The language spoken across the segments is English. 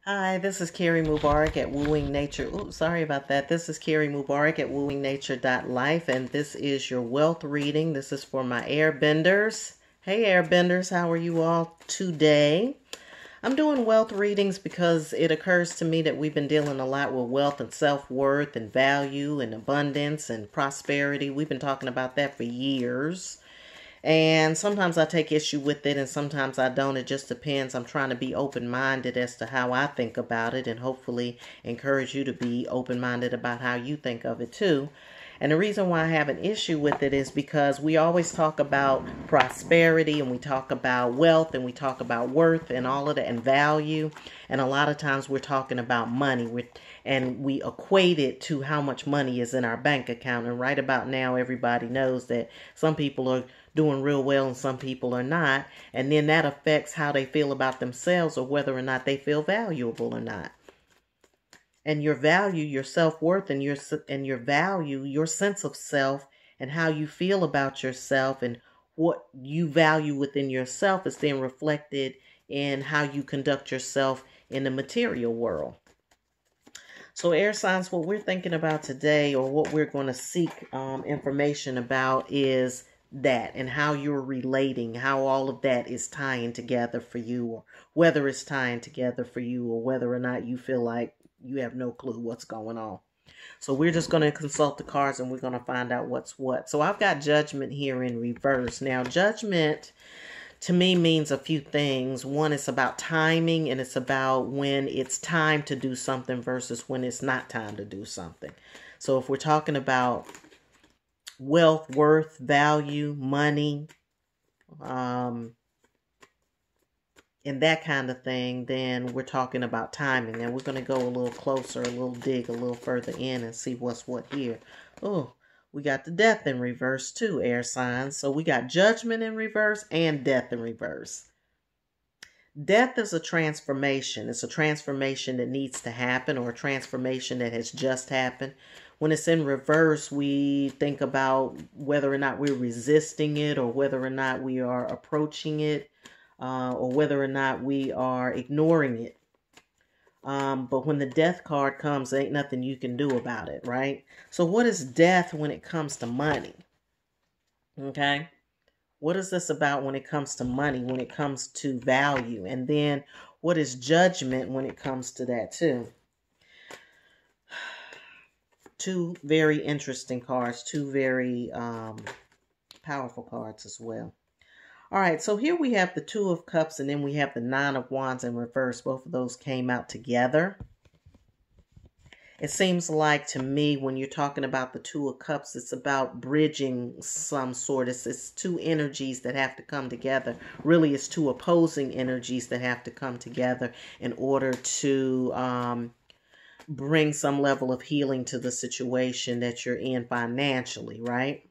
Hi, this is Carrie Mubarak at Wooing Nature. Oops, sorry about that. This is Carrie Mubarak at wooingnature.life, and this is your wealth reading. This is for my Airbenders. Hey, Airbenders, how are you all today? I'm doing wealth readings because it occurs to me that we've been dealing a lot with wealth and self-worth and value and abundance and prosperity. We've been talking about that for years. And sometimes I take issue with it and sometimes I don't. It just depends. I'm trying to be open-minded as to how I think about it and hopefully encourage you to be open-minded about how you think of it too. And the reason why I have an issue with it is because we always talk about prosperity and we talk about wealth and we talk about worth and all of that and value. And a lot of times we're talking about money and we equate it to how much money is in our bank account. And right about now, everybody knows that some people are doing real well and some people are not. And then that affects how they feel about themselves or whether or not they feel valuable or not. And your value, your self-worth and your value, your sense of self and how you feel about yourself and what you value within yourself is then reflected in how you conduct yourself in the material world. So air signs, what we're thinking about today or what we're going to seek information about is that and how you're relating, how all of that is tying together for you, or whether it's tying together for you or whether or not you feel like you have no clue what's going on. So we're just going to consult the cards and we're going to find out what's what. So I've got judgment here in reverse. Now judgment to me means a few things. One, it's about timing and it's about when it's time to do something versus when it's not time to do something. So if we're talking about wealth, worth, value, money, and that kind of thing, then we're talking about timing. And we're going to go a little closer, a little dig a little further in and see what's what here. Oh, we got the death in reverse too, air signs. So we got judgment in reverse and death in reverse. Death is a transformation. It's a transformation that needs to happen or a transformation that has just happened. When it's in reverse, we think about whether or not we're resisting it or whether or not we are approaching it or whether or not we are ignoring it. But when the death card comes, there ain't nothing you can do about it, right? So what is death when it comes to money? Okay. What is this about when it comes to money, when it comes to value? And then what is judgment when it comes to that too? Two very interesting cards, two very powerful cards as well. All right, so here we have the Two of Cups and then we have the Nine of Wands in reverse. Both of those came out together. It seems like to me when you're talking about the Two of Cups, it's about bridging some sort. It's two energies that have to come together. Really, it's two opposing energies that have to come together in order to bring some level of healing to the situation that you're in financially, right?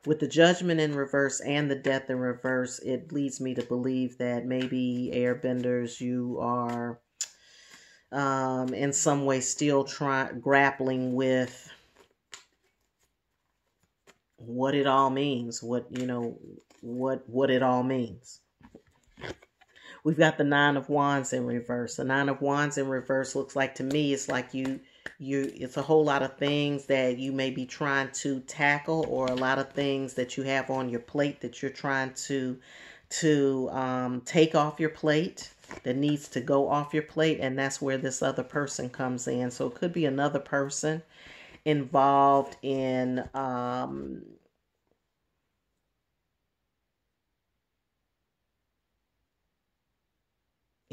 With the judgment in reverse and the death in reverse, it leads me to believe that maybe Airbenders, you are in some way still grappling with what it all means, what it all means. We've got the Nine of Wands in reverse. The Nine of Wands in reverse looks like to me, it's like it's a whole lot of things that you may be trying to tackle or a lot of things that you have on your plate that you're trying to take off your plate, that needs to go off your plate, and that's where this other person comes in. So it could be another person involved in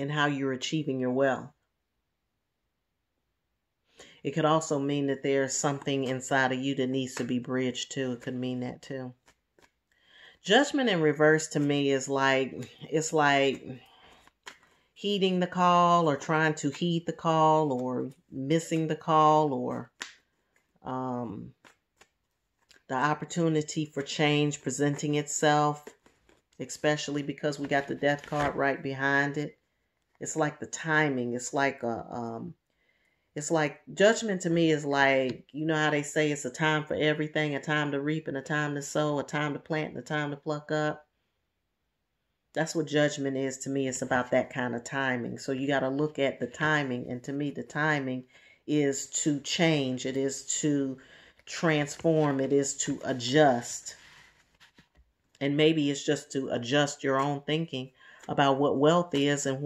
how you're achieving your wealth. It could also mean that there's something inside of you that needs to be bridged too. It could mean that too. Judgment in reverse to me is like, it's like heeding the call or trying to heed the call or missing the call or the opportunity for change presenting itself, especially because we got the death card right behind it. It's like the timing. It's like judgment to me is like, you know how they say it's a time for everything, a time to reap and a time to sow, a time to plant and a time to pluck up. That's what judgment is to me. It's about that kind of timing. So you got to look at the timing. And to me, the timing is to change. It is to transform. It is to adjust. And maybe it's just to adjust your own thinking about what wealth is and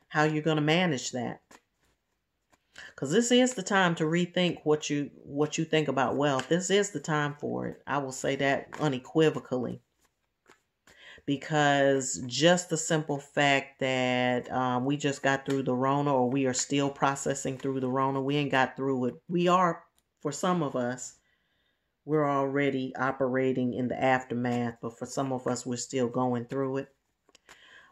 how you're going to manage that. Because this is the time to rethink what you think about wealth. This is the time for it. I will say that unequivocally. Because just the simple fact that we just got through the Rona, or we are still processing through the Rona, we ain't got through it. We are, for some of us, we're already operating in the aftermath, but for some of us, we're still going through it.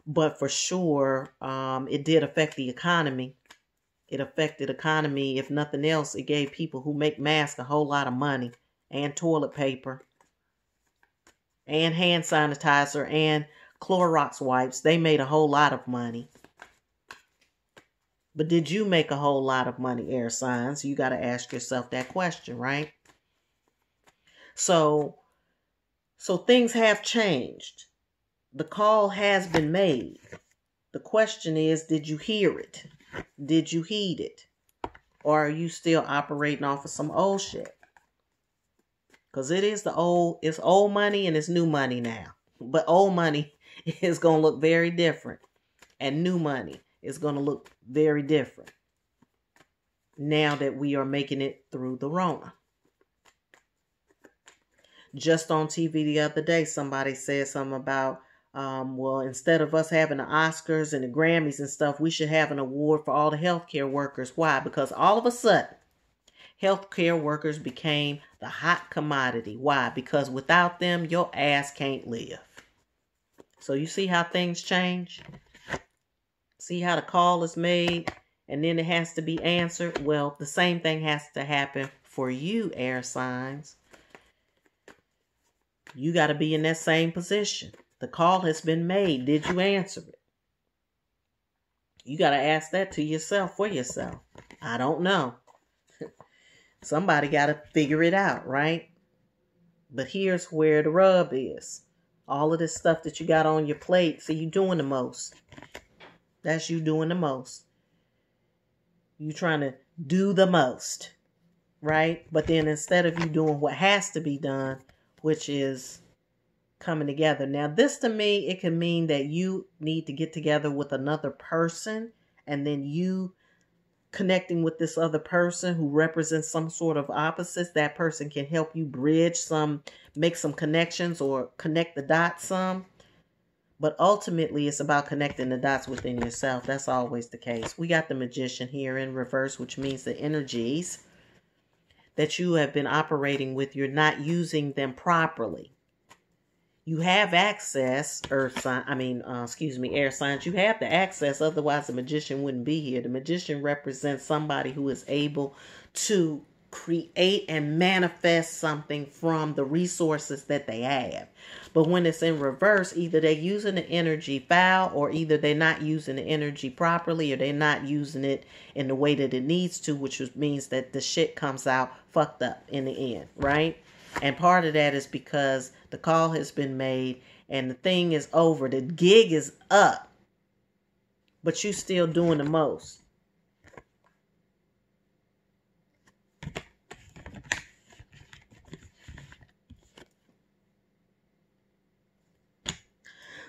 But for sure, it did affect the economy. It affected economy. If nothing else, it gave people who make masks a whole lot of money, and toilet paper, and hand sanitizer, and Clorox wipes. They made a whole lot of money. But did you make a whole lot of money, air signs? You got to ask yourself that question, right? So things have changed. The call has been made. The question is, did you hear it? Did you heed it? Or are you still operating off of some old shit? Because it's old money and it's new money now. But old money is going to look very different. And new money is going to look very different. Now that we are making it through the Rona. Just on TV the other day, somebody said something about, well, instead of us having the Oscars and the Grammys and stuff, we should have an award for all the healthcare workers. Why? Because all of a sudden, healthcare workers became the hot commodity. Why? Because without them, your ass can't live. So you see how things change? See how the call is made and then it has to be answered? Well, the same thing has to happen for you, air signs. You got to be in that same position. The call has been made. Did you answer it? You got to ask that to yourself for yourself. I don't know. Somebody got to figure it out, right? But here's where the rub is. All of this stuff that you got on your plate, see, you doing the most. That's you doing the most. You trying to do the most, right? But then instead of you doing what has to be done, which is coming together. Now, this to me, it can mean that you need to get together with another person, and then you connecting with this other person who represents some sort of opposites. That person can help you make some connections or connect the dots some. But ultimately, it's about connecting the dots within yourself. That's always the case. We got the Magician here in reverse, which means the energies that you have been operating with, you're not using them properly. You have access, air signs. You have the access. Otherwise, the Magician wouldn't be here. The Magician represents somebody who is able to create and manifest something from the resources that they have. But when it's in reverse, either they're using the energy foul, or either they're not using the energy properly, or they're not using it in the way that it needs to, which means that the shit comes out fucked up in the end, right? And part of that is because the call has been made and the thing is over. The gig is up, but you still doing the most.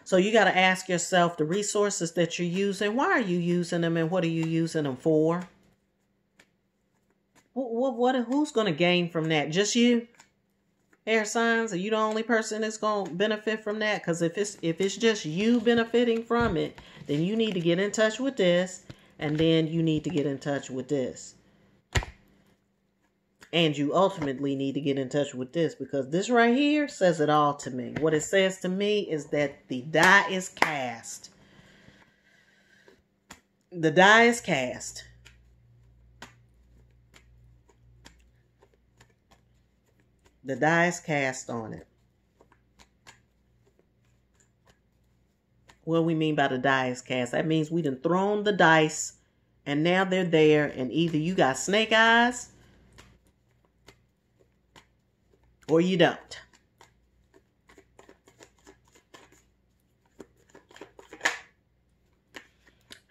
So you got to ask yourself, the resources that you're using, why are you using them and what are you using them for? Who's going to gain from that? Just you? Air signs? Are you the only person that's going to benefit from that? Because if it's just you benefiting from it, then you need to get in touch with this, and then you need to get in touch with this. And you ultimately need to get in touch with this, because this right here says it all to me. What it says to me is that the die is cast. The die is cast. The die is cast on it. What do we mean by the die is cast? That means we done thrown the dice and now they're there, and either you got snake eyes or you don't.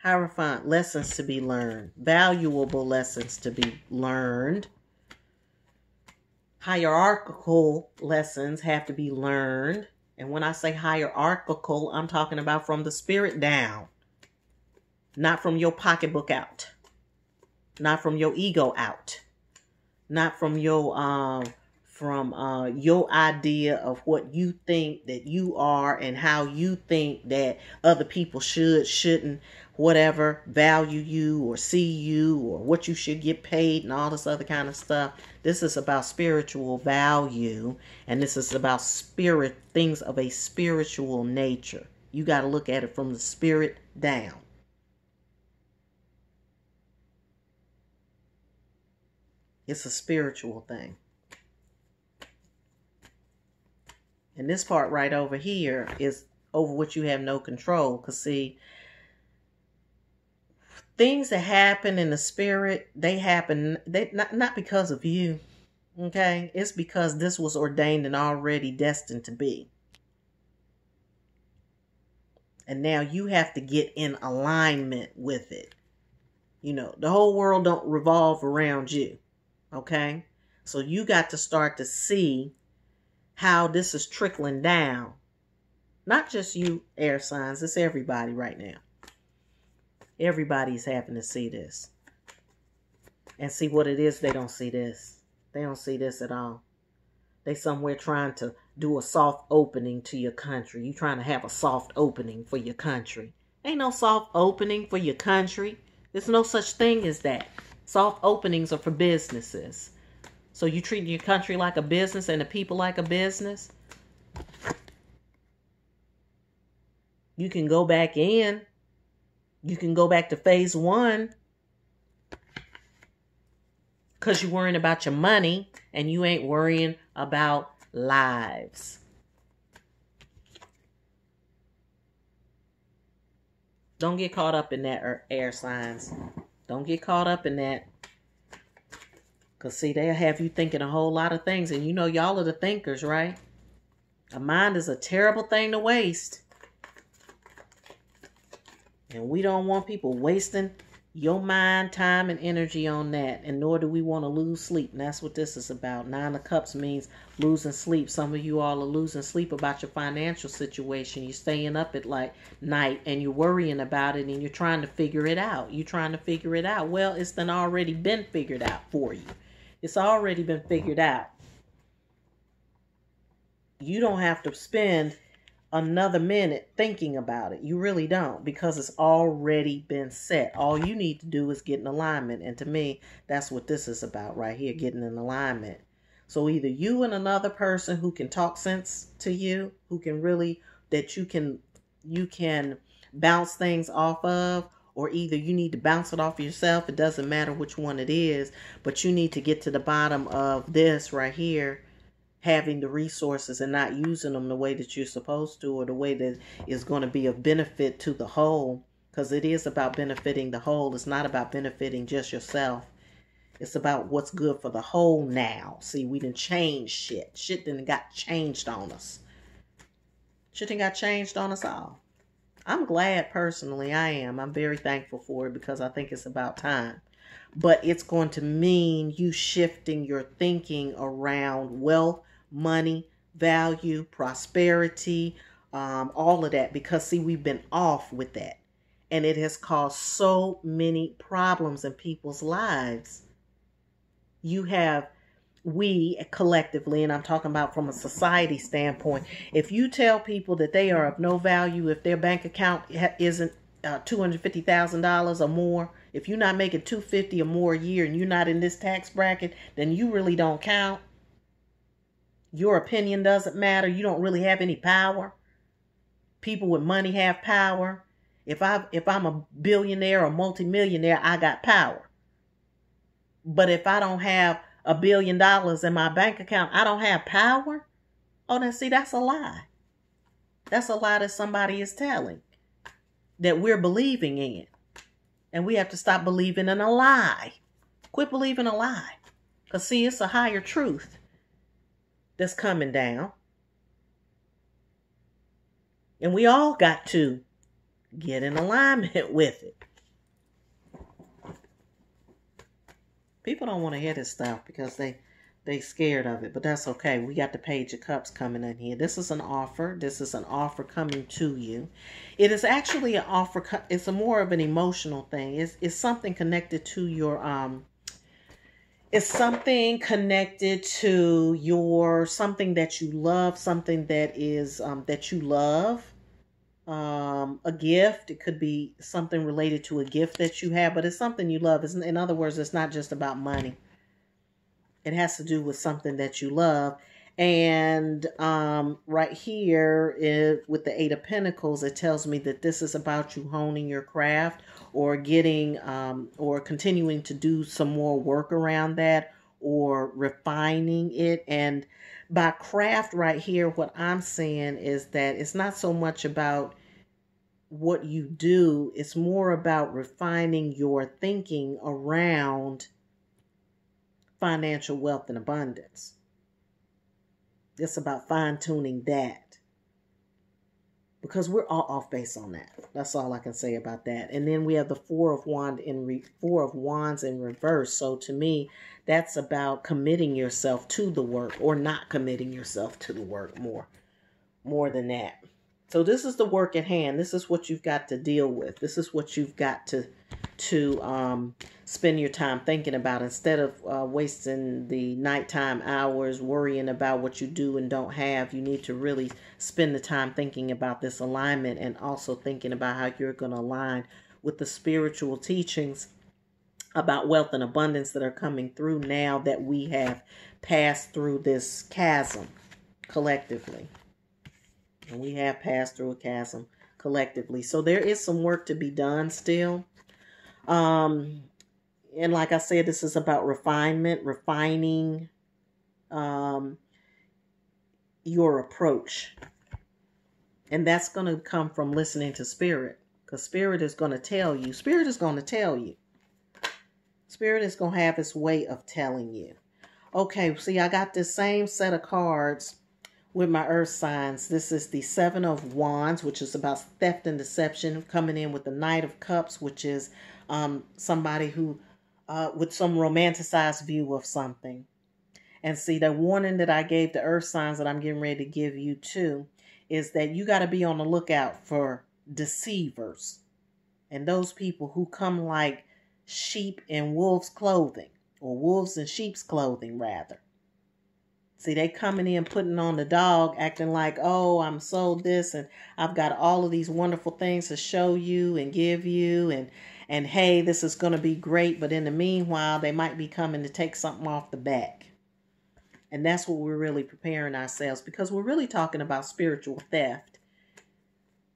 Hierophant, lessons to be learned. Valuable lessons to be learned. Hierarchical lessons have to be learned. And when I say hierarchical, I'm talking about from the spirit down. Not from your pocketbook out. Not from your ego out. Not from your idea of what you think that you are and how you think that other people should, shouldn't, whatever, value you or see you or what you should get paid and all this other kind of stuff. This is about spiritual value, and this is about spirit, things of a spiritual nature. You got to look at it from the spirit down. It's a spiritual thing. And this part right over here is over which you have no control. Because see, things that happen in the spirit, they happen not because of you. Okay? It's because this was ordained and already destined to be. And now you have to get in alignment with it. You know, the whole world don't revolve around you. Okay? So you got to start to see how this is trickling down. Not just you, air signs. It's everybody right now. Everybody's having to see this. And see what it is. They don't see this. They don't see this at all. They somewhere trying to do a soft opening to your country. You trying to have a soft opening for your country. Ain't no soft opening for your country. There's no such thing as that. Soft openings are for businesses. So you treat your country like a business and the people like a business. You can go back in. You can go back to phase 1. Because you're worrying about your money and you ain't worrying about lives. Don't get caught up in that, air signs. Don't get caught up in that. Because, see, they'll have you thinking a whole lot of things. And you know, y'all are the thinkers, right? A mind is a terrible thing to waste. And we don't want people wasting your mind, time, and energy on that. And nor do we want to lose sleep. And that's what this is about. 9 of Cups means losing sleep. Some of you all are losing sleep about your financial situation. You're staying up at like night and you're worrying about it and you're trying to figure it out. You're trying to figure it out. Well, it's then already been figured out for you. It's already been figured out. You don't have to spend another minute thinking about it. You really don't, because it's already been set. All you need to do is get in alignment. And to me, that's what this is about right here, getting in alignment. So either you and another person who can talk sense to you, who can really, that you can bounce things off of, or either you need to bounce it off yourself. It doesn't matter which one it is, but you need to get to the bottom of this right here, having the resources and not using them the way that you're supposed to, or the way that is going to be of benefit to the whole. Because it is about benefiting the whole. It's not about benefiting just yourself. It's about what's good for the whole now. See, we done changed shit. Shit done got changed on us. Shit done got changed on us all. I'm glad personally, I am. I'm very thankful for it because I think it's about time. But it's going to mean you shifting your thinking around wealth, money, value, prosperity, all of that. Because, see, we've been off with that. And it has caused so many problems in people's lives. We collectively, and I'm talking about from a society standpoint, if you tell people that they are of no value, if their bank account isn't $250,000 or more, if you're not making $250,000 or more a year and you're not in this tax bracket, then you really don't count. Your opinion doesn't matter. You don't really have any power. People with money have power. If I'm a billionaire or multimillionaire, I got power. But if I don't have $1 billion in my bank account, I don't have power. Oh, then see, that's a lie. That's a lie that somebody is telling, that we're believing in. And we have to stop believing in a lie. Quit believing a lie. Because, see, it's a higher truth that's coming down. And we all got to get in alignment with it. People don't want to hear this stuff because they scared of it, but that's okay. We got the Page of Cups coming in here. This is an offer. This is an offer coming to you. It is actually an offer. It's a more of an emotional thing. It's something connected to your it's something connected to your something that you love, something that is that you love. A gift. It could be something related to a gift that you have, but it's something you love. In other words, it's not just about money. It has to do with something that you love. And right here with the Eight of Pentacles, it tells me that this is about you honing your craft or getting or continuing to do some more work around that or refining it. And by craft right here, what I'm saying is that it's not so much about what you do. It's more about refining your thinking around financial wealth and abundance. It's about fine-tuning that, because we're all off base on that. That's all I can say about that. And then we have the Four of Wands in reverse. So to me, that's about committing yourself to the work or not committing yourself to the work more than that. So this is the work at hand. This is what you've got to deal with. This is what you've got to spend your time thinking about, instead of wasting the nighttime hours worrying about what you do and don't have. You need to really spend the time thinking about this alignment, and also thinking about how you're going to align with the spiritual teachings about wealth and abundance that are coming through now that we have passed through this chasm collectively. And we have passed through a chasm collectively. So there is some work to be done still. And like I said, this is about refinement, refining your approach. And that's going to come from listening to Spirit. Because Spirit is going to tell you. Spirit is going to tell you. Spirit is going to have its way of telling you. Okay, see, I got this same set of cards with my earth signs. This is the Seven of Wands, which is about theft and deception, coming in with the Knight of Cups, which is somebody who with some romanticized view of something. And see, the warning that I gave the earth signs that I'm getting ready to give you too is that you got to be on the lookout for deceivers and those people who come like sheep in wolves' clothing, or wolves in sheep's clothing rather. See, they coming in, putting on the dog, acting like, oh, I'm sold this, and I've got all of these wonderful things to show you and give you, and hey, this is going to be great. But in the meanwhile, they might be coming to take something off the back. And that's what we're really preparing ourselves, because we're really talking about spiritual theft.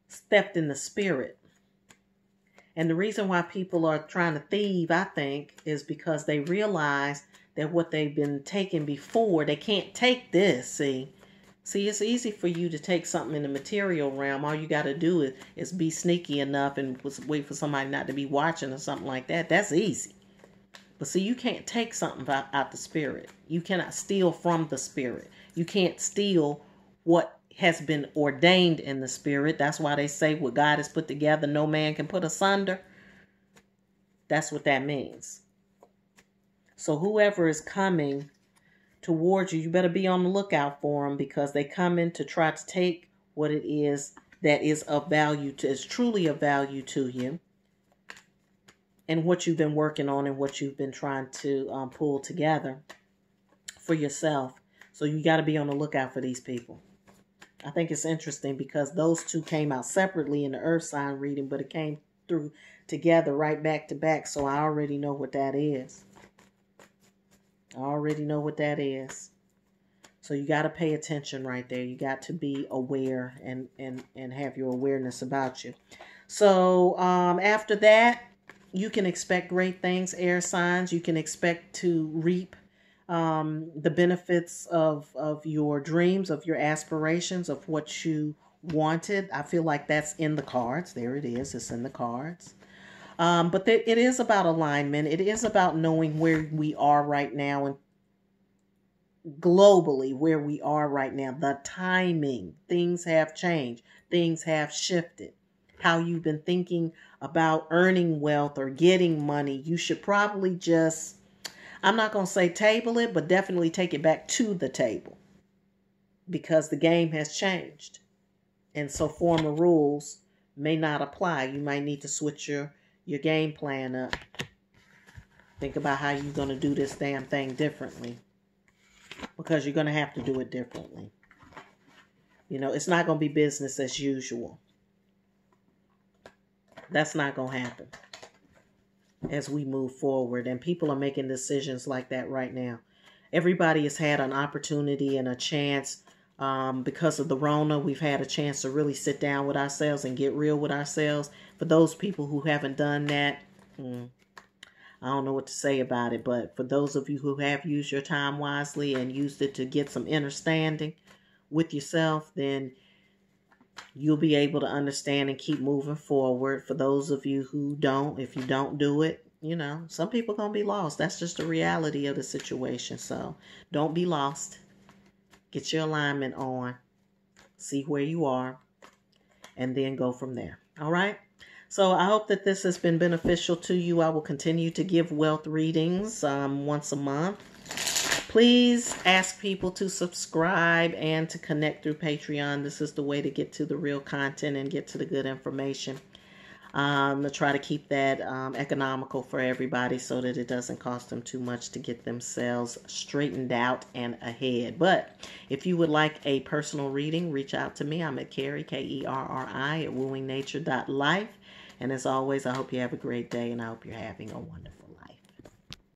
Theft in the spirit. And the reason why people are trying to thieve, I think, is because they realize that what they've been taking before, they can't take this. See, it's easy for you to take something in the material realm. All you got to do is be sneaky enough and wait for somebody not to be watching or something like that. That's easy. But see, you can't take something out the spirit. You cannot steal from the spirit. You can't steal what has been ordained in the spirit. That's why they say what God has put together, no man can put asunder. That's what that means. So whoever is coming towards you, you better be on the lookout for them, because they come in to try to take what it is that is of value to, is truly of value to you, and what you've been working on and what you've been trying to pull together for yourself. So you got to be on the lookout for these people. I think it's interesting because those two came out separately in the earth sign reading, but it came through together right back to back. So I already know what that is. I already know what that is. So you got to pay attention right there. You got to be aware and have your awareness about you. So after that, you can expect great things, air signs. You can expect to reap the benefits of your dreams, of your aspirations, of what you wanted. I feel like that's in the cards. There it is. It's in the cards. But it is about alignment. It is about knowing where we are right now, and globally where we are right now. The timing. Things have changed. Things have shifted. How you've been thinking about earning wealth or getting money. You should probably just, I'm not going to say table it, but definitely take it back to the table because the game has changed. And so former rules may not apply. You might need to switch your game plan up. Think about how you're going to do this damn thing differently, because you're going to have to do it differently. You know, it's not going to be business as usual. That's not going to happen as we move forward. And people are making decisions like that right now. Everybody has had an opportunity and a chance. Because of the Rona, we've had a chance to really sit down with ourselves and get real with ourselves. For those people who haven't done that, I don't know what to say about it. But for those of you who have used your time wisely and used it to get some understanding with yourself, then you'll be able to understand and keep moving forward. For those of you who don't, if you don't do it, you know, some people are going to be lost. That's just the reality of the situation. So don't be lost. Get your alignment on. See where you are. And then go from there. All right? So I hope that this has been beneficial to you. I will continue to give wealth readings once a month. Please ask people to subscribe and to connect through Patreon. This is the way to get to the real content and get to the good information. To try to keep that economical for everybody so that it doesn't cost them too much to get themselves straightened out and ahead. But if you would like a personal reading, reach out to me. I'm at Kerri, Kerri, at wooingnature.life. And as always, I hope you have a great day, and I hope you're having a wonderful